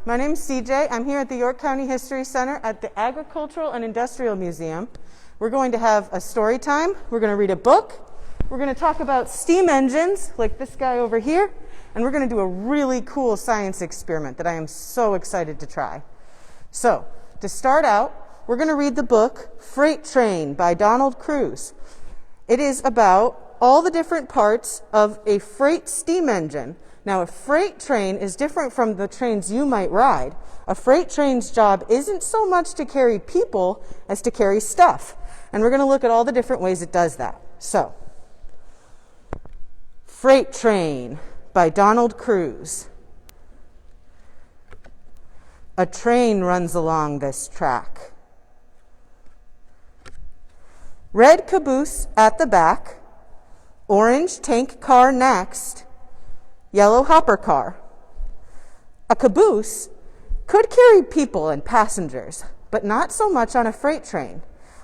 My name's CJ. I'm here at the York County History Center at the Agricultural and Industrial Museum. We're going to have a story time. We're going to read a book. We're going to talk about steam engines, like this guy over here. And we're going to do a really cool science experiment that I am so excited to try. So, to start out, we're going to read the book Freight Train by Donald Cruz. It is about all the different parts of a freight steam engine. Now, a freight train is different from the trains you might ride. A freight train's job isn't so much to carry people as to carry stuff. And we're going to look at all the different ways it does that. So, Freight Train by Donald Cruz. A train runs along this track. Red caboose at the back, orange tank car next, yellow hopper car. A caboose could carry people and passengers, but not so much on a freight train.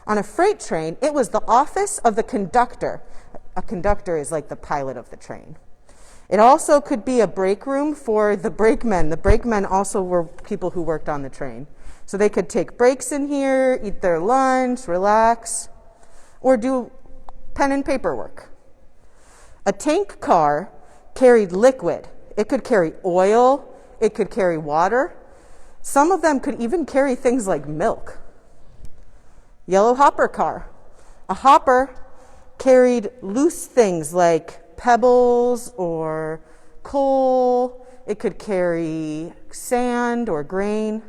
On a freight train, it was the office of the conductor. A conductor is like the pilot of the train. It also could be a break room for the brakemen. The brakemen also were people who worked on the train. So they could take breaks in here, eat their lunch, relax, or do pen and paper work. A tank car carried liquid. It could carry oil. It could carry water. Some of them could even carry things like milk. Yellow hopper car. A hopper carried loose things like pebbles or coal. It could carry sand or grain.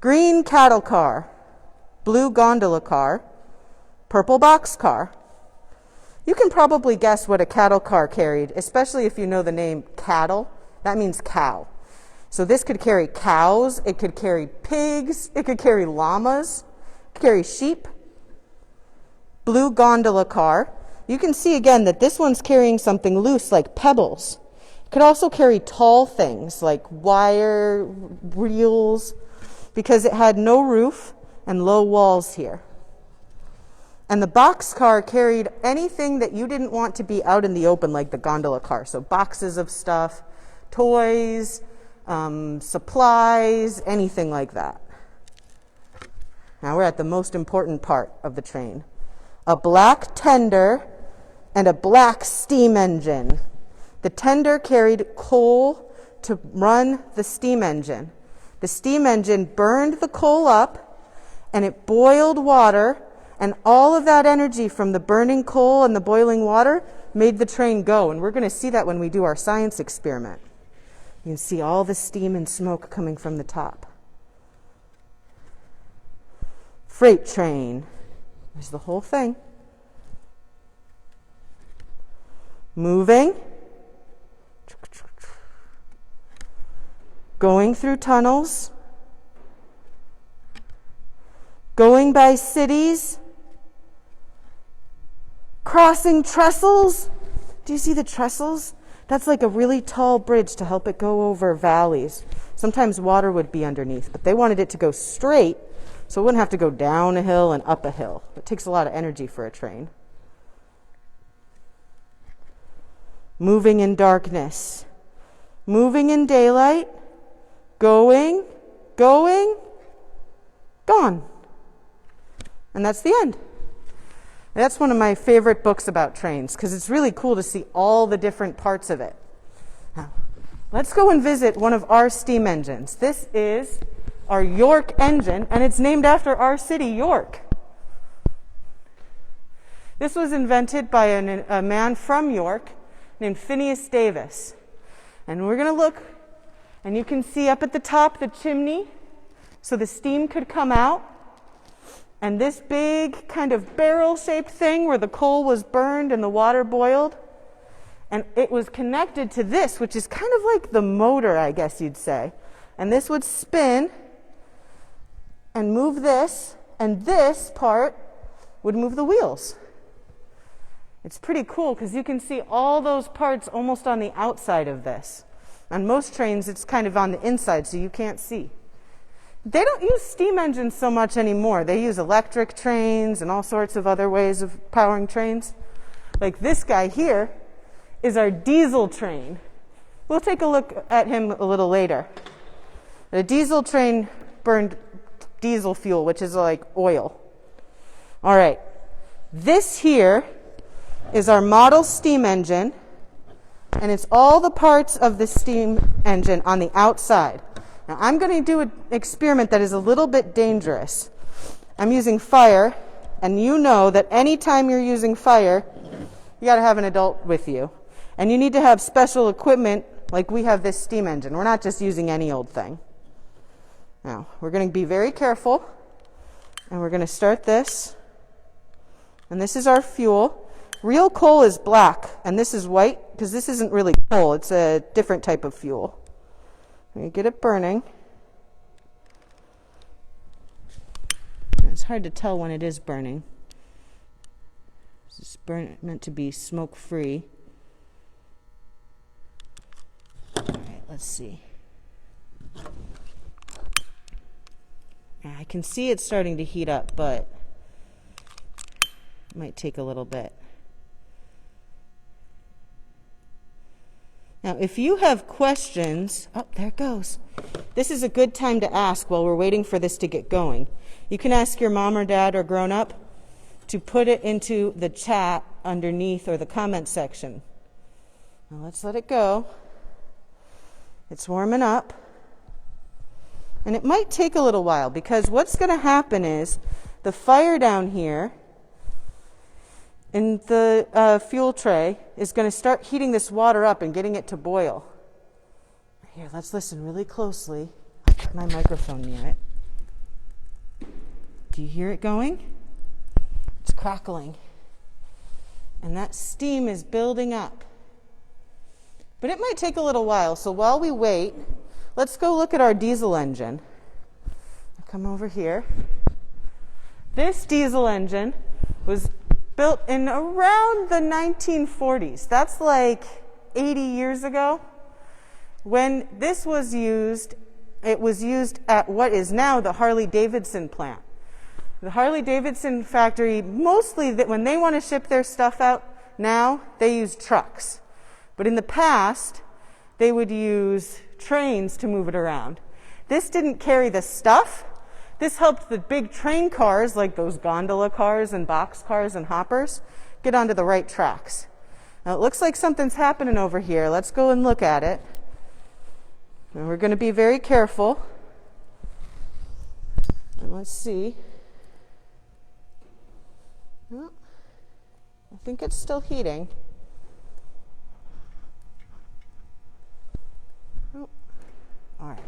Green cattle car. Blue gondola car. Purple box car. You can probably guess what a cattle car carried, especially if you know the name cattle. That means cow. So this could carry cows, it could carry pigs, it could carry llamas, it could carry sheep. Blue gondola car. You can see again that this one's carrying something loose like pebbles. It could also carry tall things like wire, reels, because it had no roof and low walls here. And the box car carried anything that you didn't want to be out in the open, like the gondola car. So boxes of stuff, toys, supplies, anything like that. Now we're at the most important part of the train. A black tender and a black steam engine. The tender carried coal to run the steam engine. The steam engine burned the coal up and it boiled water. And all of that energy from the burning coal and the boiling water made the train go. And we're going to see that when we do our science experiment. You can see all the steam and smoke coming from the top. Freight train. There's the whole thing. Moving. Going through tunnels. Going by cities. Crossing trestles. Do you see the trestles? That's like a really tall bridge to help it go over valleys. Sometimes water would be underneath, but they wanted it to go straight so it wouldn't have to go down a hill and up a hill. It takes a lot of energy for a train. Moving in darkness. Moving in daylight. Going, gone. And that's the end. That's one of my favorite books about trains because it's really cool to see all the different parts of it. Now, let's go and visit one of our steam engines. This is our York engine, and it's named after our city, York. This was invented by a man from York named Phineas Davis. And we're going to look, and you can see up at the top the chimney, so the steam could come out. And this big kind of barrel-shaped thing where the coal was burned and the water boiled. And it was connected to this, which is kind of like the motor, I guess you'd say. And this would spin and move this, and this part would move the wheels. It's pretty cool because you can see all those parts almost on the outside of this. On most trains, it's kind of on the inside, so you can't see. They don't use steam engines so much anymore. They use electric trains and all sorts of other ways of powering trains. Like this guy here is our diesel train. We'll take a look at him a little later. The diesel train burned diesel fuel, which is like oil. All right. This here is our model steam engine, and it's all the parts of the steam engine on the outside. Now, I'm going to do an experiment that is a little bit dangerous. I'm using fire, and you know that anytime you're using fire, you got to have an adult with you. And you need to have special equipment, like we have this steam engine. We're not just using any old thing. Now, we're going to be very careful, and we're going to start this. And this is our fuel. Real coal is black, and this is white, because this isn't really coal. It's a different type of fuel. We get it burning. It's hard to tell when it is burning. This is meant to be smoke-free. All right, let's see. I can see it's starting to heat up, but it might take a little bit. Now, if you have questions, oh, there it goes. This is a good time to ask while we're waiting for this to get going. You can ask your mom or dad or grown-up to put it into the chat underneath or the comment section. Now, let's let it go. It's warming up. And it might take a little while, because what's going to happen is the fire down here in the fuel tray is going to start heating this water up and getting it to boil. Here, let's listen really closely. I'll put my microphone near it. Do you hear it going? It's crackling. And that steam is building up. But it might take a little while, so while we wait, let's go look at our diesel engine. I'll come over here. This diesel engine was built in around the 1940s. That's like 80 years ago. When this was used, it was used at what is now the Harley-Davidson plant. The Harley-Davidson factory, mostly when they want to ship their stuff out now, they use trucks. But in the past, they would use trains to move it around. This didn't carry the stuff. This helped the big train cars, like those gondola cars and box cars and hoppers, get onto the right tracks. Now, it looks like something's happening over here. Let's go and look at it. And we're going to be very careful. And let's see. Well, I think it's still heating. Oh. All right.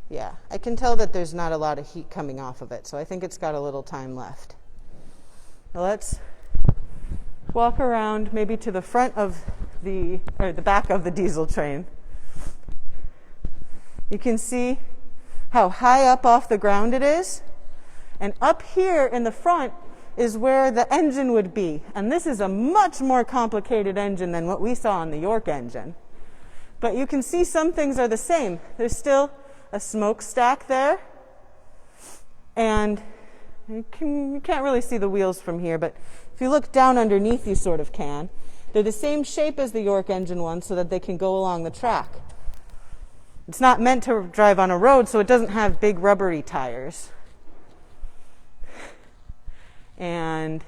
Yeah, I can tell that there's not a lot of heat coming off of it, so I think it's got a little time left. Now let's walk around maybe to the front of the back of the diesel train. You can see how high up off the ground it is. And up here in the front is where the engine would be. And this is a much more complicated engine than what we saw on the York engine. But you can see some things are the same. There's still a smokestack there. And you can't really see the wheels from here, but if you look down underneath, you sort of can. They're the same shape as the York engine ones so that they can go along the track. It's not meant to drive on a road, so it doesn't have big rubbery tires. And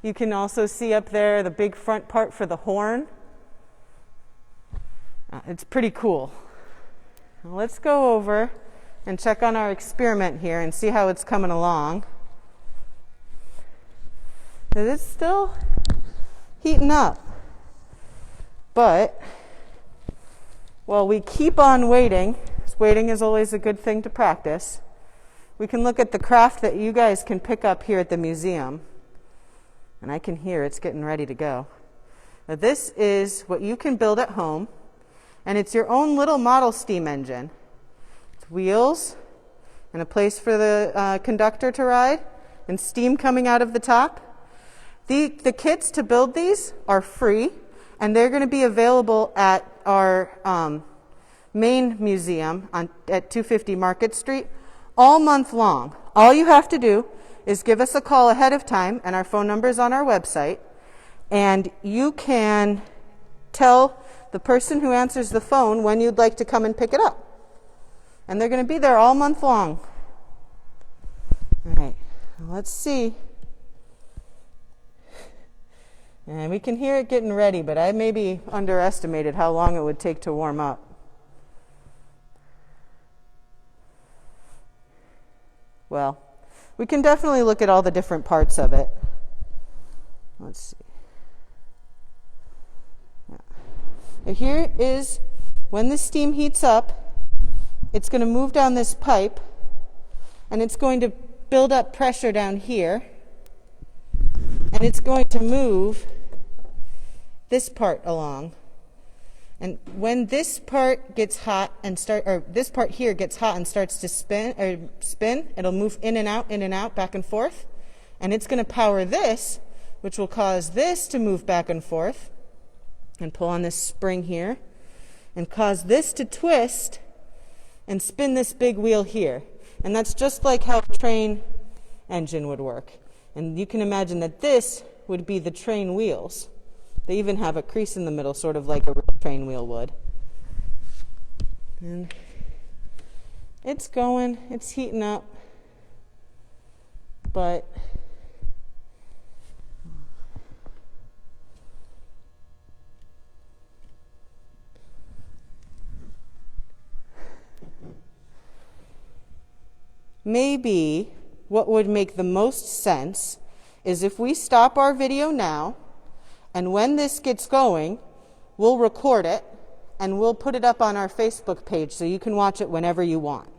you can also see up there the big front part for the horn. It's pretty cool. Now let's go over and check on our experiment here and see how it's coming along. It's still heating up. But while we keep on waiting, waiting is always a good thing to practice, we can look at the craft that you guys can pick up here at the museum. And I can hear it's getting ready to go. Now this is what you can build at home, and it's your own little model steam engine. It's wheels and a place for the conductor to ride and steam coming out of the top. The kits to build these are free, and they're going to be available at our main museum at 250 Market Street all month long. All you have to do is give us a call ahead of time, and our phone number is on our website, and you can tell the person who answers the phone when you'd like to come and pick it up. And they're going to be there all month long. All right, let's see. And we can hear it getting ready, but I maybe underestimated how long it would take to warm up. Well, we can definitely look at all the different parts of it. Let's see. Yeah. Here is when the steam heats up, it's going to move down this pipe, and it's going to build up pressure down here, and it's going to move this part along. And when this part gets hot and this part here gets hot and starts to spin, it'll move in and out, back and forth. And it's going to power this, which will cause this to move back and forth and pull on this spring here and cause this to twist and spin this big wheel here. And that's just like how a train engine would work. And you can imagine that this would be the train wheels. They even have a crease in the middle, sort of like a real train wheel would. And it's going, it's heating up, but maybe what would make the most sense is if we stop our video now, and when this gets going, we'll record it and we'll put it up on our Facebook page so you can watch it whenever you want.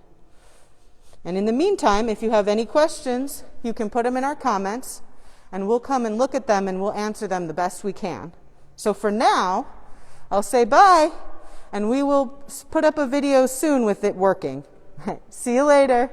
And in the meantime, if you have any questions, you can put them in our comments and we'll come and look at them and we'll answer them the best we can. So for now, I'll say bye, and we will put up a video soon with it working. See you later.